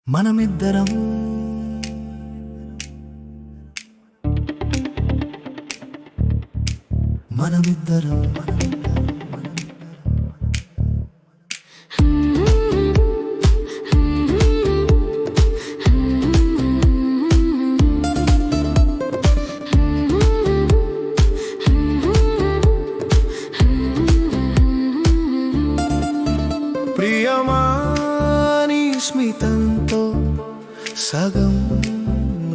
మనమిద్దరం మనమిద్దరం ప్రియమాని స్మితంతో సగం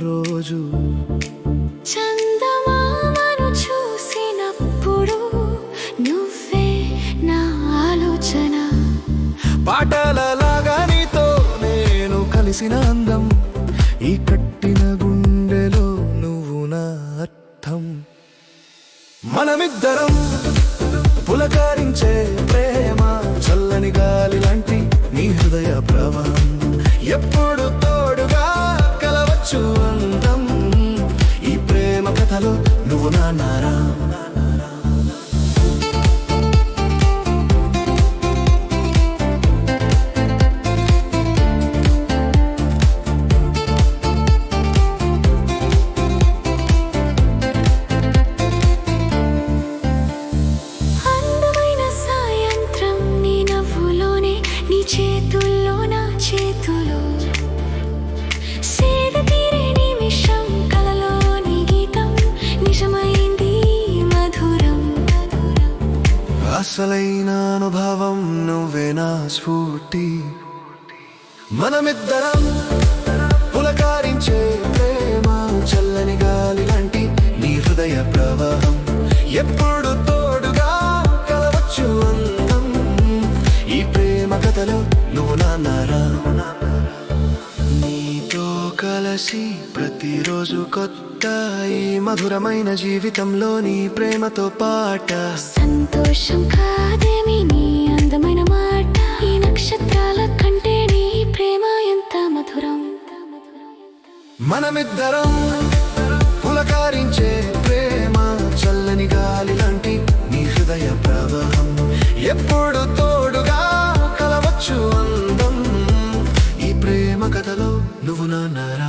రోజు చందమామను చూసినప్పుడు నువ్వే నా ఆలోచన. పాటలలాగా నీతో నేను కలిసిన అందం, ఈ కట్టిన గుండెలో నువ్వు నా అర్థం. మనమిద్దరం పులకరించే ప్రేమ, చల్లని గాలి లాంటి నీ హృదయ ప్రవాహం, ఎప్పుడు తోడుగా కలవచ్చు అందం. ఈ ప్రేమ కథలో నువ్వు నా నారా. అందమైన సాయంత్రం నీ నవ్వులోనే, నీ చేతుల్లో నా చేతులు, సేద తీరే నిమిషం కలలోని గీతం, నిజమైంది మధురం. అసలైన అనుభవం నువ్వే నా స్ఫూర్తి. మనమిద్దరం పులకరించే ప్రేమ, చల్లని గాలి లాంటి నీ హృదయ ప్రవాహం, ఎప్పుడు తోడుగా కలవచ్చు అందం. ఈ ప్రేమ కథలో నువ్వు నా నారా. నీతో కలిసి ప్రతిరోజు కొత్త, ఈ మధురమైన జీవితంలో నీ ప్రేమతో పాట. సంతోషం కాదేమి నీ అందమైన మాట, ఈ నక్షత్రాల కంటే నీ ప్రేమ ఎంత మధురం. మనమిద్దరం పులకరించే ప్రేమ, చల్లని గాలి లాంటి నీ హృదయ ప్రవాహం, ఎప్పుడు తోడుగా కలవచ్చు అందం. ఈ ప్రేమ కథలో నువ్వు నా నారా.